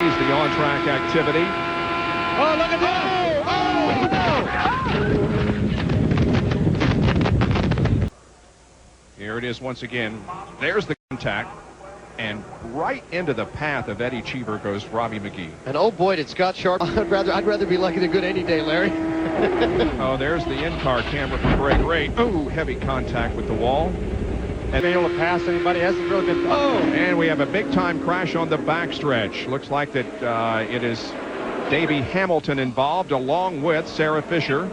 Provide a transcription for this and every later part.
sees the on-track activity. Oh, look at that! Here it is once again. There's the contact. And right into the path of Eddie Cheever goes Robbie McGee. And oh boy, did Scott Sharp. I'd rather be lucky than good any day, Larry. Oh, there's the in-car camera for Greg Ray. Oh, heavy contact with the wall. And being able to pass anybody hasn't really been. Oh, and we have a big-time crash on the backstretch. Looks like that it is Davey Hamilton involved, along with Sarah Fisher.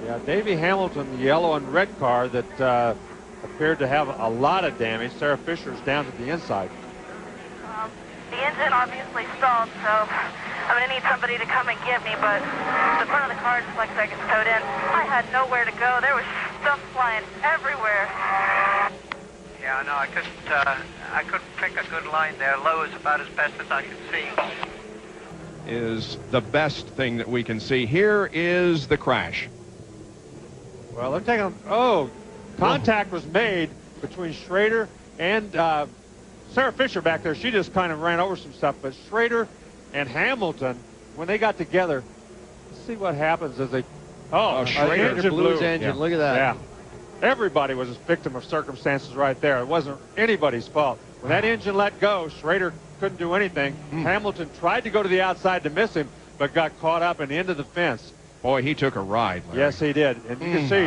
Yeah, Davey Hamilton, the yellow and red car that appeared to have a lot of damage. Sarah Fisher's down to the inside. The engine obviously stalled, so I'm going to need somebody to come and get me, but the front of the car just looks like it's towed in. I had nowhere to go. There was stuff flying everywhere. Yeah, no, I couldn't pick a good line there. Low is about as best as I could see. Is the best thing that we can see. Here is the crash. Well, they're taking. Oh, contact was made between Schrader and Sarah Fisher back there. She just kind of ran over some stuff, but Schrader and Hamilton, when they got together, let's see what happens as they. Oh, Schrader blew his engine. Yeah. Look at that. Yeah. Everybody was a victim of circumstances right there. It wasn't anybody's fault. When that engine let go, Schrader couldn't do anything. Hamilton tried to go to the outside to miss him, but got caught up and into the fence. Boy, he took a ride, Larry. Yes, he did. And you can see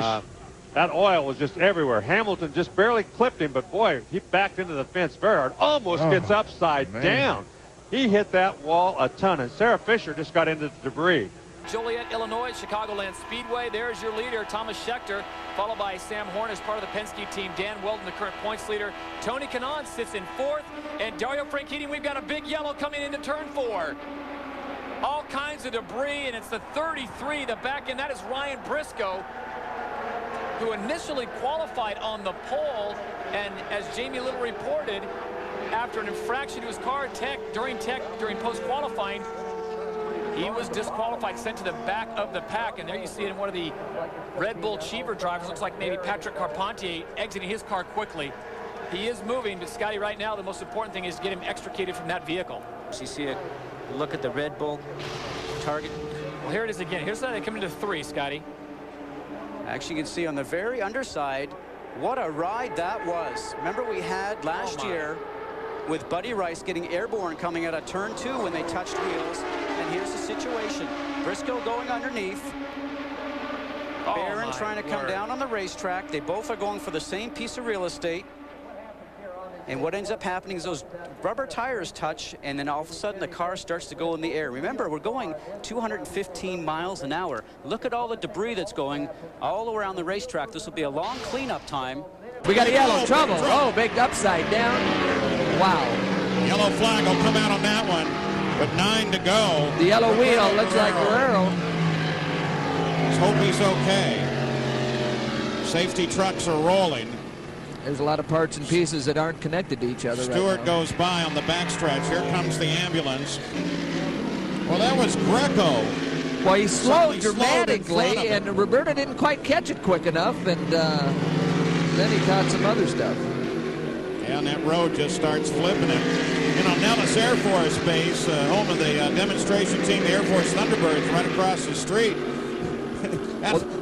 that oil was just everywhere. Hamilton just barely clipped him, but boy, he backed into the fence very hard. Almost gets upside down. He hit that wall a ton, and Sarah Fisher just got into the debris. Joliet, Illinois, Chicagoland Speedway. There's your leader, Thomas Schechter, followed by Sam Horn as part of the Penske team. Dan Weldon, the current points leader. Tony Kanaan sits in fourth. And Dario Franchitti, we've got a big yellow coming into turn 4. All kinds of debris, and it's the 33, the back end. That is Ryan Briscoe, who initially qualified on the pole, and as Jamie Little reported, after an infraction to his car during post-qualifying, he was disqualified, sent to the back of the pack, and there you see it in one of the Red Bull Cheever drivers. Looks like maybe Patrick Carpentier exiting his car quickly. He is moving, but Scotty, right now, the most important thing is to get him extricated from that vehicle. So you see it. Look at the Red Bull target. Well, here it is again. Here's how they come into 3, Scotty. Actually, you can see on the very underside what a ride that was. Remember we had last year with Buddy Rice getting airborne coming out of turn 2 when they touched wheels. And here's the situation. Briscoe going underneath. Barron trying to come down on the racetrack. They both are going for the same piece of real estate. And what ends up happening is those rubber tires touch, and then all of a sudden the car starts to go in the air. Remember, we're going 215 miles an hour. Look at all the debris that's going all around the racetrack. This will be a long cleanup time. We got a yellow. Trouble. Oh, big upside down. Wow. Yellow flag will come out on that one, but 9 to go. The yellow wheel looks like Guerrero. Let's hope he's okay. Safety trucks are rolling. There's a lot of parts and pieces that aren't connected to each other. Stewart goes by on the backstretch. Here comes the ambulance. Well, that was Greco. Well, he slowed dramatically, and Roberta didn't quite catch it quick enough, and then he caught some other stuff. Yeah, and that road just starts flipping it. You know, Nellis Air Force Base, home of the demonstration team, the Air Force Thunderbirds, right across the street.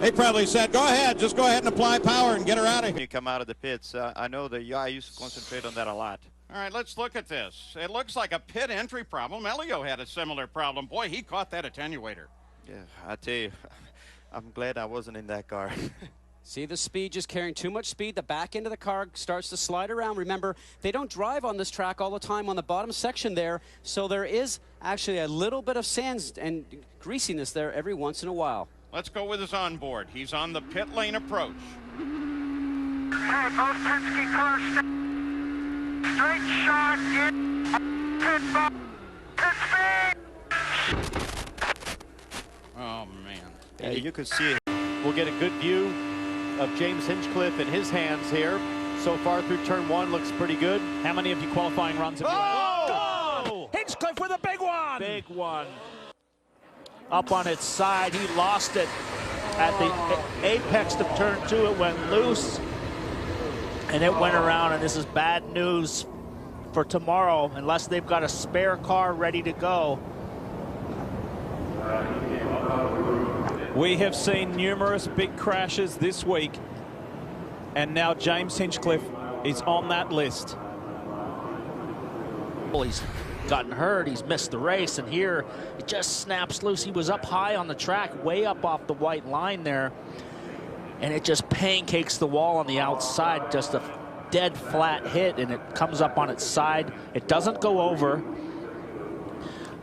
They probably said, go ahead, just go ahead and apply power and get her out of here. You come out of the pits. I know that I used to concentrate on that a lot. All right, let's look at this. It looks like a pit entry problem. Elio had a similar problem. Boy, he caught that attenuator. Yeah, I tell you, I'm glad I wasn't in that car. See the speed, just carrying too much speed. The back end of the car starts to slide around. Remember, they don't drive on this track all the time on the bottom section there, so there is actually a little bit of sand and greasiness there every once in a while. Let's go with his onboard. He's on the pit lane approach. Hey, both Penske cars straight shot in pit ball. Oh, man. Yeah, you could see it. We'll get a good view of James Hinchcliffe in his hands here. So far through turn 1 looks pretty good. How many of you qualifying runs have you had? Oh! Hinchcliffe with a big one! Big one. Up on its side, he lost it at the apex of turn 2. It went loose, and it went around, and this is bad news for tomorrow unless they've got a spare car ready to go. We have seen numerous big crashes this week, and now James Hinchcliffe is on that list. He's gotten hurt, he's missed the race, and here it just snaps loose. He was up high on the track, way up off the white line there, and it just pancakes the wall on the outside. Just a dead flat hit, and it comes up on its side. It doesn't go over.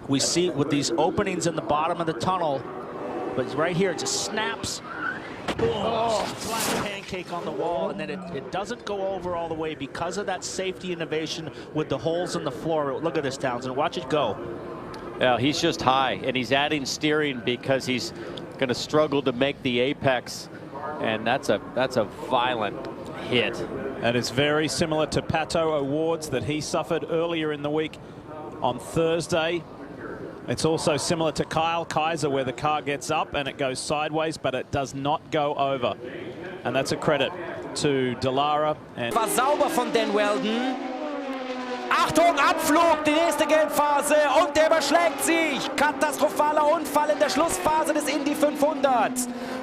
We see with these openings in the bottom of the tunnel, but right here it just snaps. Oh, flat pancake on the wall, and then it doesn't go over all the way because of that safety innovation with the holes in the floor. Look at this, Townsend. Watch it go. Yeah, he's just high, and he's adding steering because he's going to struggle to make the apex, and that's a violent hit. That is very similar to Pato O'Ward's that he suffered earlier in the week on Thursday. It's also similar to Kyle Kaiser, where the car gets up and it goes sideways, but it does not go over. And that's a credit to Dallara. And war sauber von Dan Weldon. Achtung, Abflug, die nächste Gelbphase und der überschlägt sich. Katastrophaler Unfall in der Schlussphase des Indy 500.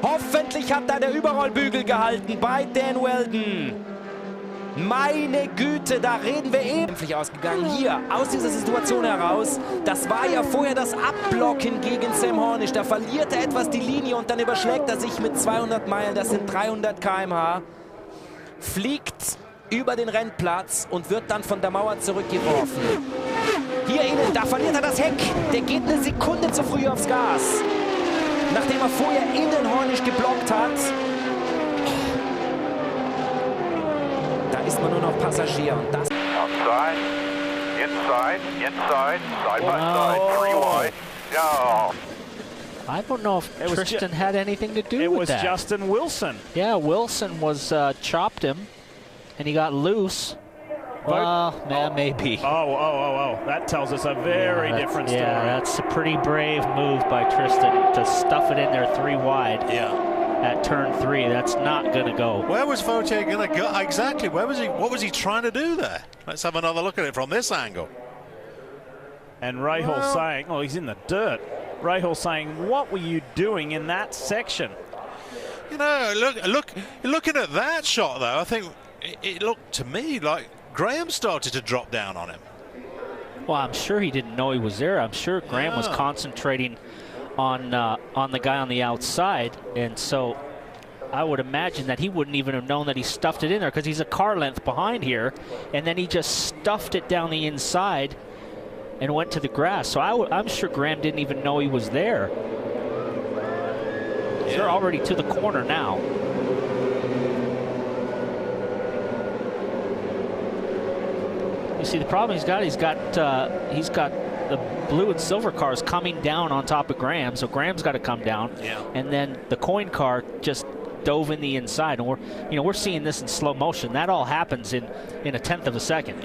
Hoffentlich hat da der Überrollbügel gehalten bei Dan Weldon. Meine Güte, da reden wir eben ausgegangen. Hier, aus dieser Situation heraus, das war ja vorher das Abblocken gegen Sam Hornish. Da verliert er etwas die Linie und dann überschlägt er sich mit 200 Meilen, das sind 300 km/h, fliegt über den Rennplatz und wird dann von der Mauer zurückgeworfen. Hier innen, da verliert er das Heck. Der geht eine Sekunde zu früh aufs Gas. Nachdem er vorher innen Hornish geblockt hat, ist man nur noch Passagier und das. Outside, inside, side by side, 3 wide. Go. I don't know if Tristan had anything to do with that. It was Justin Wilson. Yeah, Wilson was chopped him, and he got loose. Well, maybe. Oh. That tells us a very different story. Yeah, that's a pretty brave move by Tristan to stuff it in there 3 wide. Yeah. At turn 3, that's not going to go. Where was Vautier going to go? Exactly. Where was he? What was he trying to do there? Let's have another look at it from this angle. And Rahal saying, "Oh, he's in the dirt." Rahal saying, "What were you doing in that section?" You know, looking at that shot though, I think it looked to me like Graham started to drop down on him. Well, I'm sure he didn't know he was there. I'm sure Graham was concentrating on the guy on the outside, and so I would imagine that he wouldn't even have known that he stuffed it in there because he's a car length behind here, and then he just stuffed it down the inside and went to the grass. So I'm sure Graham didn't even know he was there. Yeah. They're already to the corner now. You see, the problem he's got the blue and silver cars coming down on top of Graham, so Graham's got to come down. Yeah. And then the coin car just dove in the inside, and we're seeing this in slow motion. That all happens in a 1/10 of a second.